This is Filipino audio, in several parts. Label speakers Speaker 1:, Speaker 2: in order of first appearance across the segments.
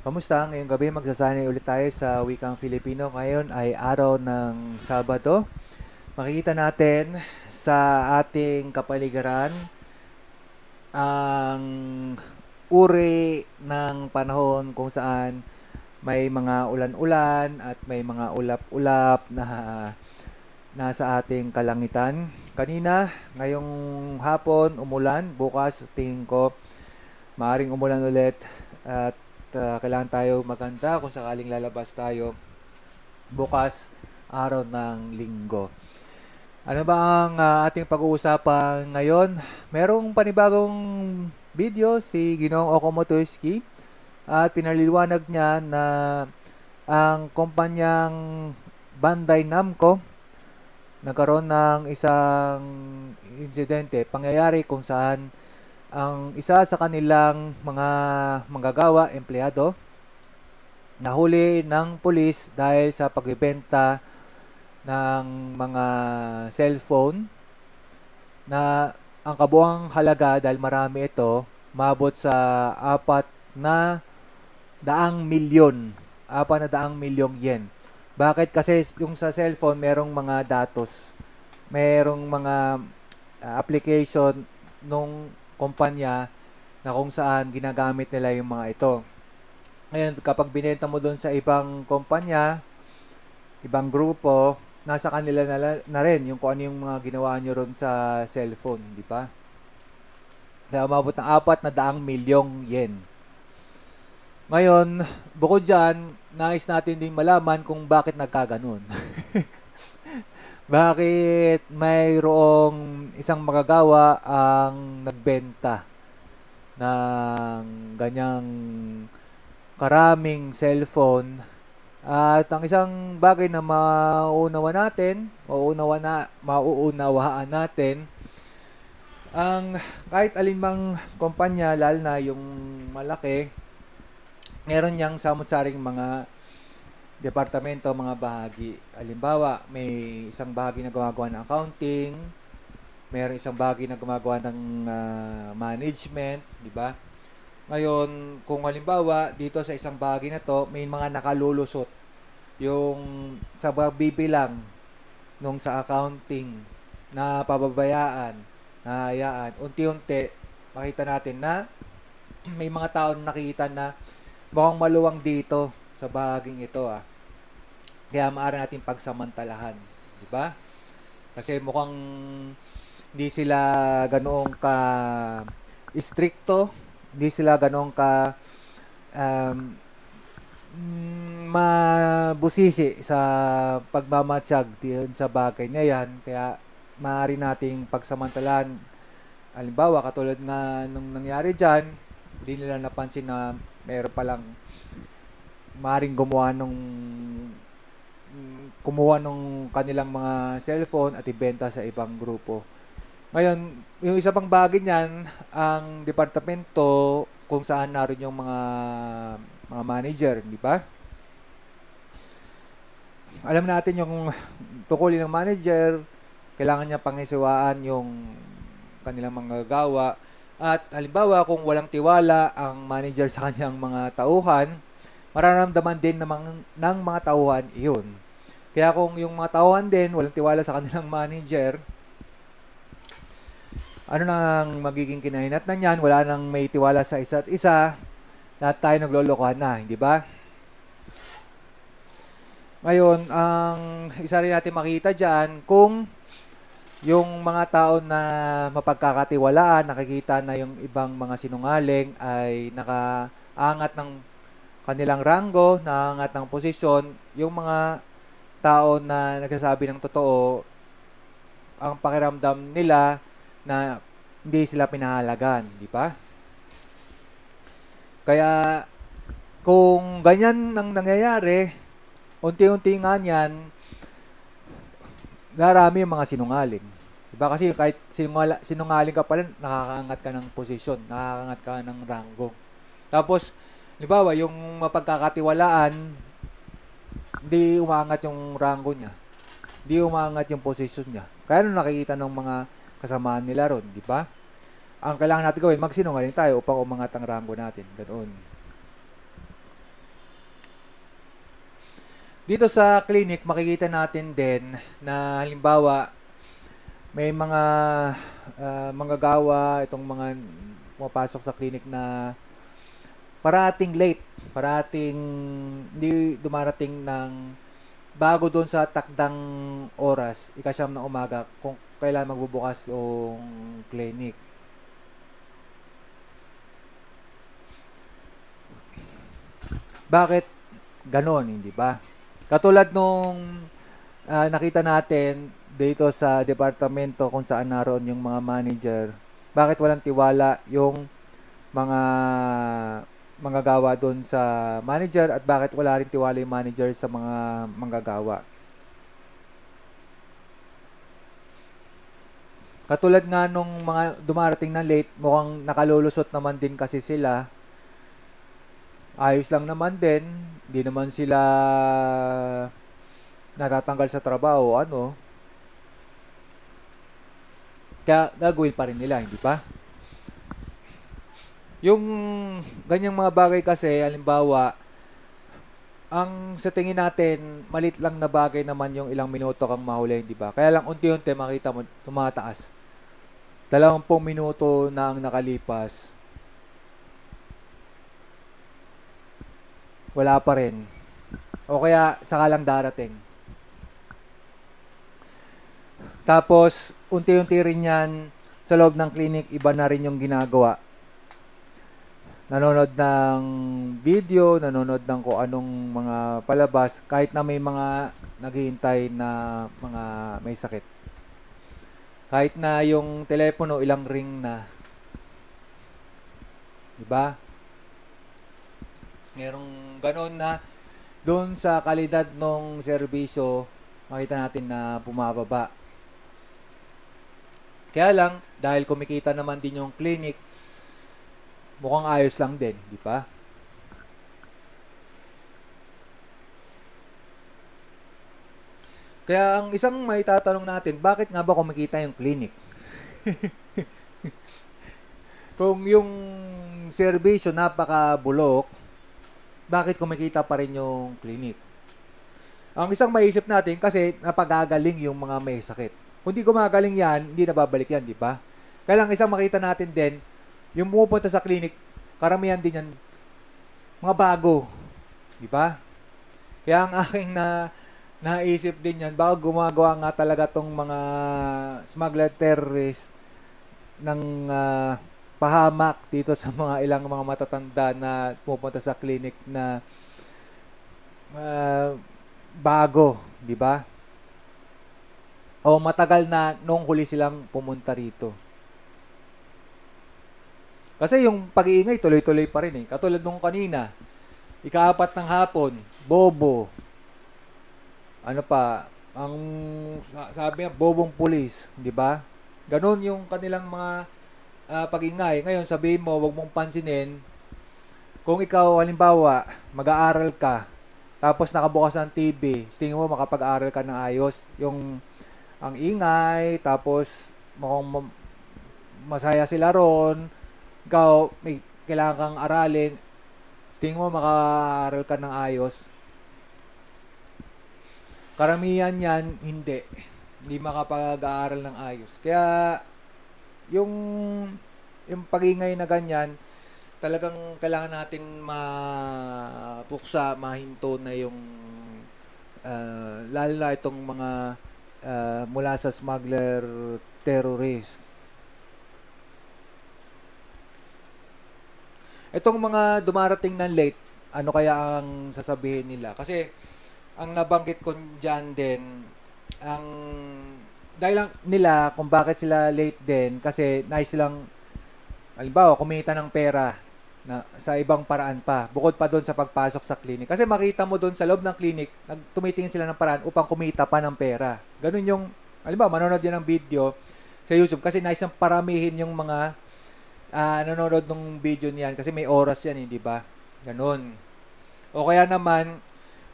Speaker 1: Kamusta? Ngayong gabi magsasanay ulit tayo sa wikang Filipino. Ngayon ay araw ng Sabado. Makikita natin sa ating kapaligiran ang uri ng panahon kung saan may mga ulan-ulan at may mga ulap-ulap na nasa ating kalangitan. Kanina, ngayong hapon, umulan. Bukas, tingin ko, maaring umulan ulit at kailangan tayo maganda kung sakaling lalabas tayo bukas, araw ng linggo. Ano ba ang ating pag-uusapan ngayon? Merong panibagong video si Ginoong Okomotoski at pinaliliwanag niya na ang kumpanyang Bandai Namco nagkaroon ng isang insidente, pangyayari kung saan ang isa sa kanilang mga manggagawa, empleyado, nahuli ng pulis dahil sa pagbebenta ng mga cellphone na ang kabuang halaga dahil marami ito, mabot sa 400 milyon. 400 milyong yen. Bakit? Kasi yung sa cellphone, merong mga datos. Merong mga application nung kumpanya na kung saan ginagamit nila yung mga ito. Ngayon, kapag binenta mo doon sa ibang kumpanya, ibang grupo, nasa kanila na rin yung kung ano yung mga ginawa nyo ron sa cellphone, di ba? Kaya umabot ng 400 milyong yen. Ngayon, bukod dyan, nais natin din malaman kung bakit nagkaganon. Bakit mayroong isang magagawa ang nagbenta ng ganyang karaming cellphone at ang isang bagay na mauunawaan natin ang kahit alinmang kumpanya lalo na yung malaki meron niyang samot-saring mga departamento, mga bahagi. Halimbawa, may isang bahagi na gumagawa ng accounting, mayroon isang bahagi na gumagawa ng management, di ba? Ngayon, kung halimbawa, dito sa isang bahagi na to, may mga nakalulusot. Yung sa bibilang nung sa accounting na pababayaan, na hayaan, unti-unti, makita natin na may mga tao na nakikita na mukhang maluwang dito sa bahaging ito Kaya maaari natin pagsamantalahan, di ba? Kasi mukhang hindi sila ganoong ka stricto, hindi sila ganoong ka um, mabusisi sa pagmamatsyag sa bagay na yan. Kaya maaari nating pagsamantalahan. Halimbawa, katulad nga nung nangyari dyan, hindi nila napansin na meron palang maaring kumuha nung kanilang mga cellphone at ibenta sa ibang grupo. Ngayon, yung isa pang bagay niyan, ang departamento kung saan naroon yung mga manager, di ba? Alam natin yung tungkulin ng manager, kailangan niya pangisiwaan yung kanilang mga gawa. At halimbawa, kung walang tiwala ang manager sa kanyang mga tauhan, mararamdaman din ng mga tauhan iyon. Kaya kung yung mga tauhan din walang tiwala sa kanilang manager, ano nang magiging kinahinatnan niyan? Wala nang may tiwala sa isa't isa. Lahat tayo naglolokohan na, hindi ba? Ngayon, ang isa rin natin makita dyan, kung yung mga tao na mapagkakatiwalaan, nakikita na yung ibang mga sinungaling ay nakaangat ng kanilang ranggo, nakaangat ng posisyon, yung mga tao na nagsasabi ng totoo, ang pakiramdam nila na hindi sila pinahalagan, di ba? Kaya kung ganyan ang nangyayari, unti-unti nga niyan, narami yung mga sinungaling. Diba? Kasi kahit sinungaling ka pala, nakakaangat ka ng posisyon, nakakaangat ka ng ranggo. Tapos, halimbawa, yung mapagkakatiwalaan, hindi umangat yung ranggo niya. Hindi umangat yung posisyon niya. Kaya nung nakikita ng mga kasamaan nila ron, di ba? Ang kailangan natin gawin, magsinungaling tayo upang umangat ang ranggo natin. Ganoon. Dito sa clinic, makikita natin din na halimbawa, may mga manggagawa, itong mga pumapasok sa clinic na parating late, parating hindi dumarating ng bago doon sa takdang oras, ika-siyam ng umaga, kung kailan magbubukas yung clinic. Bakit ganon, hindi ba? Katulad nung nakita natin dito sa departamento kung saan naroon yung mga manager, bakit walang tiwala yung mga manggagawa doon sa manager at bakit wala rin tiwala yung manager sa mga manggagawa? Katulad nga nung mga dumarating na late, mukhang nakalulusot naman din kasi sila. Ayos lang naman din. Hindi naman sila natatanggal sa trabaho, ano. Kaya gagawin pa rin nila, hindi ba? Yung ganyang mga bagay kasi, halimbawa, ang sa tingin natin, malit lang na bagay naman yung ilang minuto kang mahuli, di ba? Kaya lang unti-unti makita mo tumataas. 20 minuto na ang nakalipas, wala pa rin. O kaya saka lang darating. Tapos, unti-unti rin yan sa loob ng clinic, iba na rin yung ginagawa. Nanonood ng video, nanonood ng kung anong mga palabas, kahit na may mga naghihintay na mga may sakit. Kahit na yung telepono ilang ring na. Diba? Merong ganon na doon sa kalidad ng serbisyo, makita natin na bumababa. Kaya lang, dahil kumikita naman din yung clinic, mukhang ayos lang din, di ba? Kaya ang isang may tatanong natin, bakit nga ba kumikita yung clinic? Kung yung serbisyo napaka-bulok, bakit kumikita pa rin yung clinic? Ang isang maisip natin, kasi napagagaling yung mga may sakit. Kung di gumagaling yan, hindi na babalik yan, di ba? Kaya lang isang makita natin din, yung pumupunta sa clinic, karamihan din yan, mga bago. Di ba? Kaya ang aking naisip din yan, baka gumagawa nga talaga tong mga smuggler terrorist ng pahamak dito sa mga ilang mga matatanda na pumupunta sa clinic na bago, di ba? O matagal na nung huli silang pumunta rito. Kasi yung pag-iingay tuloy-tuloy pa rin eh. Katulad nung kanina, ika-4 ng hapon, bobo. Ano pa, ang sabi niya, bobong pulis, di ba? Ganon yung kanilang mga pag-ingay. Ngayon, sabihin mo, wag mong pansinin. Kung ikaw, halimbawa, mag-aaral ka, tapos nakabukas ang TV, tingin mo makapag-aaral ka ng ayos. Yung ang ingay, tapos mukhang masaya sila ron, ikaw, may kailangan kang aralin, tingin mo maka-aaral ka ng ayos. Karamihan yan, hindi makapag-aaral ng ayos. Kaya, yung pag-ingay na ganyan, talagang kailangan natin mapuksa, mahinto na yung lalo na itong mga mula sa smuggler terrorist. Itong mga dumarating ng late, ano kaya ang sasabihin nila? Kasi ang nabanggit ko dyan din, ang dahil lang nila kung bakit sila late din, kasi nais silang, halimbawa, kumita ng pera na sa ibang paraan pa, bukod pa doon sa pagpasok sa clinic. Kasi makita mo doon sa loob ng clinic, tumitingin sila ng paraan upang kumita pa ng pera. Ganun yung, halimbawa, manonood din ng video sa YouTube kasi nais nang paramihin yung mga nanonood ng video niyan kasi may oras yan, hindi ba? Ganun. O kaya naman,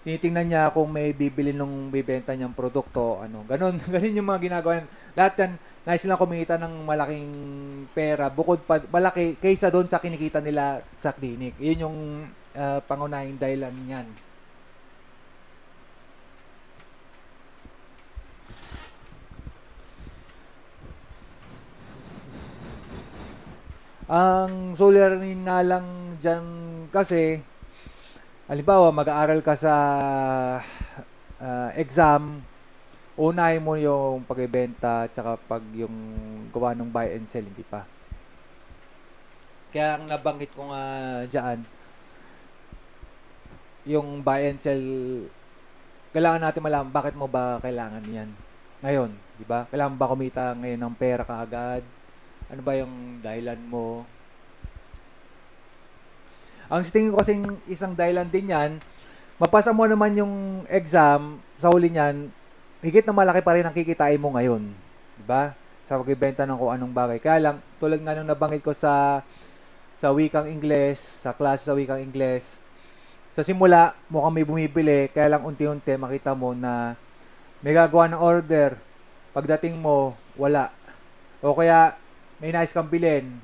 Speaker 1: tinitingnan niya kung may bibili nung bibenta niyang produkto, ano. Ganun, ganun yung mga ginagawa. Lahat yan, nais silang kumita ng malaking pera, bukod pa, malaki, kaysa doon sa kinikita nila sa clinic. Yun yung pangunahing dahilan niyan. Ang suliranin nga lang dyan kasi, halimbawa, mag-aaral ka sa exam, unahin mo yung pagbebenta tsaka pag yung gawa ng buy and sell, hindi pa. Kaya ang nabanggit ko nga dyan, yung buy and sell, kailangan natin malaman bakit mo ba kailangan yan ngayon, di ba? Kailangan ba kumita ngayon ng pera kaagad? Ano ba yung dahilan mo? Ang tingin ko kasing isang dahilan din yan, mapasa mo naman yung exam, sa huli niyan, higit na malaki pa rin ang kikitain mo ngayon. Di ba? Sa pagbibenta ng kung anong bagay. Kaya lang, tulad nga nung nabanggit ko sa wikang Ingles, sa klase sa wikang Ingles, sa simula, mukhang may bumibili, kaya lang unti-unti makita mo na may gagawa ng order. Pagdating mo, wala. O kaya, may nais kang bilhin.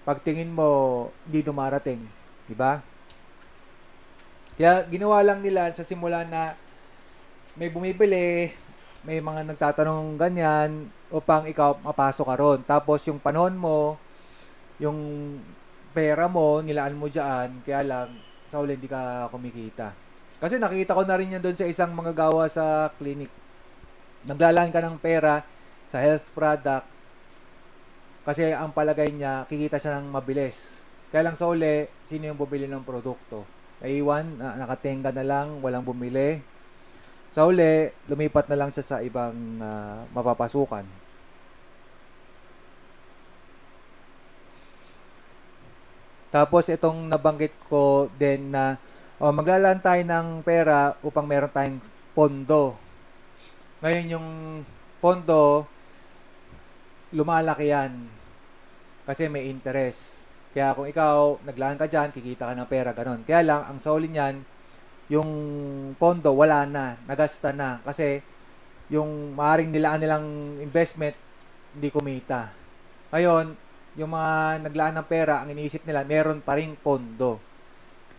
Speaker 1: Pagtingin mo, hindi dumarating. Di ba? Kaya ginawa lang nila sa simula na may bumibili, may mga nagtatanong ganyan, upang ikaw mapasok ka ron. Tapos yung panahon mo, yung pera mo, nilaan mo dyan, kaya lang, sa uli hindi ka kumikita. Kasi nakita ko na rin yan doon sa isang manggagawa sa clinic. Naglalaan ka ng pera sa health product kasi ang palagay niya, kikita siya ng mabilis. Kaya lang sa uli, sino yung bumili ng produkto? Naiwan, nakatenga na lang, walang bumili. Sa uli, lumipat na lang siya sa ibang mapapasukan. Tapos itong nabanggit ko din na maglalaan tayo ng pera upang meron tayong pondo. Ngayon yung pondo, lumalaki yan kasi may interest. Kaya kung ikaw naglaan ka dyan, kikita ka ng pera, ganon. Kaya lang, ang sauli niyan, yung pondo wala na, nagasta na kasi yung maaring nilaan nilang investment hindi kumita. Ngayon, yung mga naglaan ng pera, ang iniisip nila, meron pa ring pondo.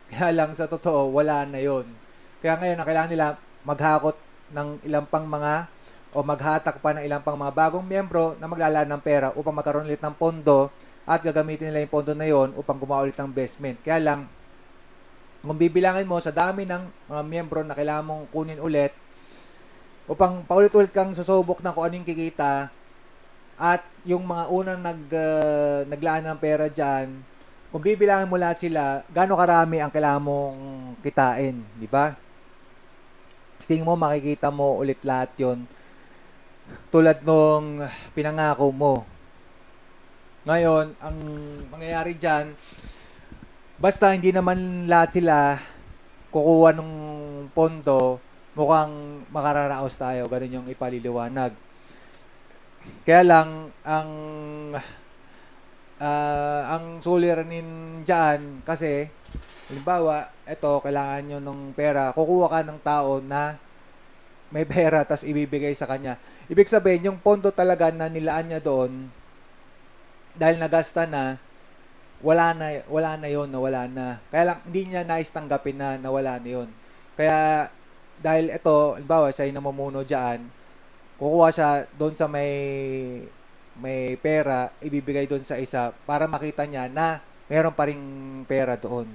Speaker 1: Kaya lang sa totoo, wala na yon. Kaya ngayon, kailangan nila maghakot ng ilang pang mga o maghatak pa ng ilang pang mga bagong miyembro na maglalaan ng pera upang magkaroon ulit ng pondo at gagamitin nila yung pondo na yon upang gumawa ulit ng investment. Kaya lang, kung bibilangin mo sa dami ng mga miyembro na kailangan mong kunin ulit upang paulit-ulit kang susubok ng kung ano yung kikita at yung mga unang naglaan ng pera dyan, kung bibilangin mo lahat sila, gaano karami ang kailangan mong kitain, di ba? Tingin mo, makikita mo ulit lahat yon tulad nung pinangako mo. Ngayon, ang mangyayari dyan, basta hindi naman lahat sila kukuha ng pondo, mukhang makararaos tayo. Ganun yung ipaliliwanag. Kaya lang, ang suliranin dyan, kasi, halimbawa, eto, kailangan nyo ng pera, kukuha ka ng tao na may pera, tas ibibigay sa kanya. Ibig sabihin, yung pondo talaga na nilaan niya doon, dahil nagasta na, wala na yon, nawala na. Kaya lang, hindi niya nais tanggapin na nawala na yon. Kaya, dahil ito, halimbawa, siya yung namumuno dyan, kukuha siya doon sa may pera, ibibigay doon sa isa para makita niya na meron pa ring pera doon.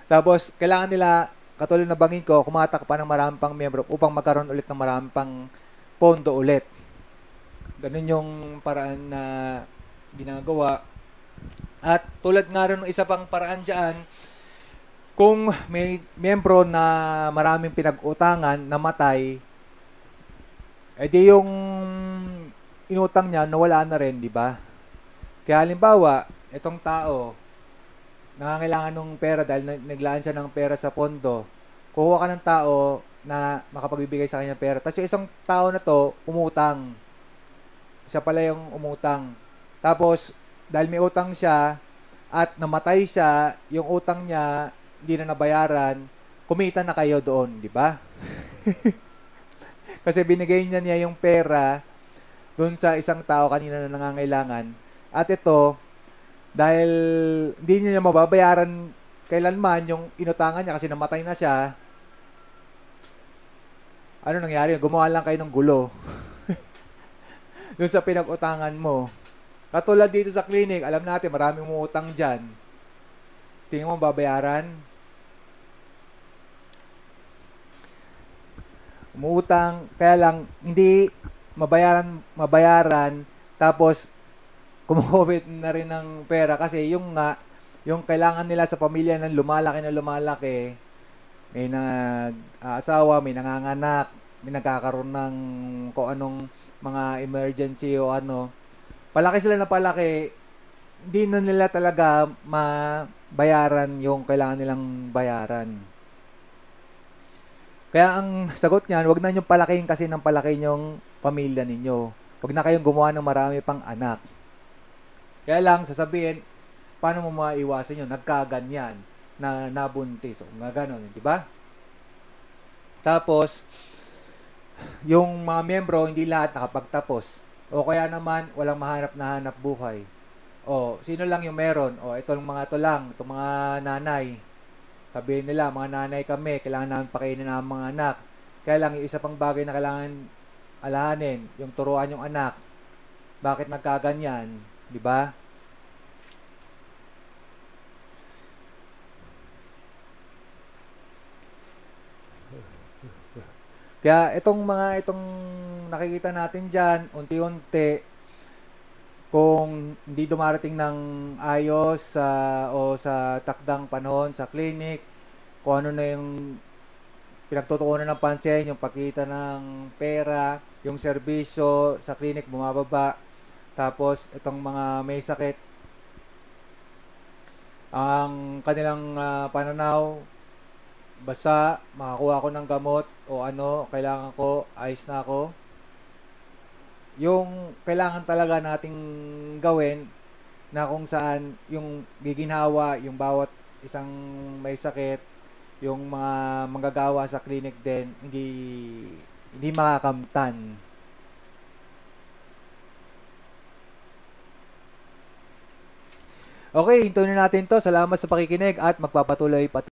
Speaker 1: Tapos, kailangan nila, katulad na bangin ko, kumatak pa ng maraming pang miyembro upang magkaroon ulit ng maraming pang pondo ulit. Ganun yung paraan na ginagawa. At tulad nga rin ng isa pang paraan dyan, kung may miyembro na maraming pinag-utangan, namatay, edi yung inutang niya, nawala na rin, di ba? Kaya halimbawa, itong tao, nangangailangan ng pera dahil naglaan siya ng pera sa pondo, kukuha ka ng tao na makapagbibigay sa kanya pera. Tapos yung isang tao na to, umutang. Siya pala yung umutang. Tapos, dahil may utang siya, at namatay siya, yung utang niya, hindi na nabayaran, kumita na kayo doon, di ba? Kasi binigay niya yung pera doon sa isang tao kanina na nangangailangan. At ito, dahil hindi niya mababayaran kailanman yung inutangan niya kasi namatay na siya, ano nangyari? Gumawa lang kayo ng gulo doon sa pinag-utangan mo. Katulad dito sa clinic, alam natin maraming umuutang dyan. Tingin mo babayaran? Umuutang, kaya lang hindi mabayaran tapos kumukubit na rin ng pera kasi yung kailangan nila sa pamilya ng lumalaki na lumalaki, may nag-aasawa, may nanganganak, may nagkakaroon ng kung anong mga emergency o ano, palaki sila na palaki, hindi na nila talaga mabayaran yung kailangan nilang bayaran. Kaya ang sagot niyan, wag na nyo palakihin kasi ng palaki yung pamilya ninyo. Wag na kayong gumawa ng marami pang anak. Kaya lang, sasabihin, paano mo maiwasan yun? Nagkaganyan, na nabuntis, o nga ganon, di ba? Tapos, yung mga miyembro, hindi lahat nakapagtapos. O kaya naman, walang mahanap na hanap buhay. O, sino lang yung meron? O, itong mga to lang, itong mga nanay. Sabihin nila, mga nanay kami, kailangan namin pakainin ang mga anak. Kaya lang, yung isa pang bagay na kailangan alahanin, yung turuan yung anak. Bakit nagkaganyan? Di ba? Kaya itong nakikita natin diyan, unti-unti kung hindi dumarating ng ayos o sa takdang panahon sa clinic, kung ano na yung pinagtutuunan ng pansin, yung pagkita ng pera, yung serbisyo sa clinic bumababa, tapos itong mga may sakit, ang kanilang pananaw, basta makakuha ko ng gamot o ano, kailangan ko, ayos na ako. Yung kailangan talaga nating gawin na kung saan yung giginhawa, yung bawat isang may sakit, yung mga manggagawa sa clinic din, hindi makakamtan. Okay, hintunin natin to. Salamat sa pakikinig at magpapatuloy pa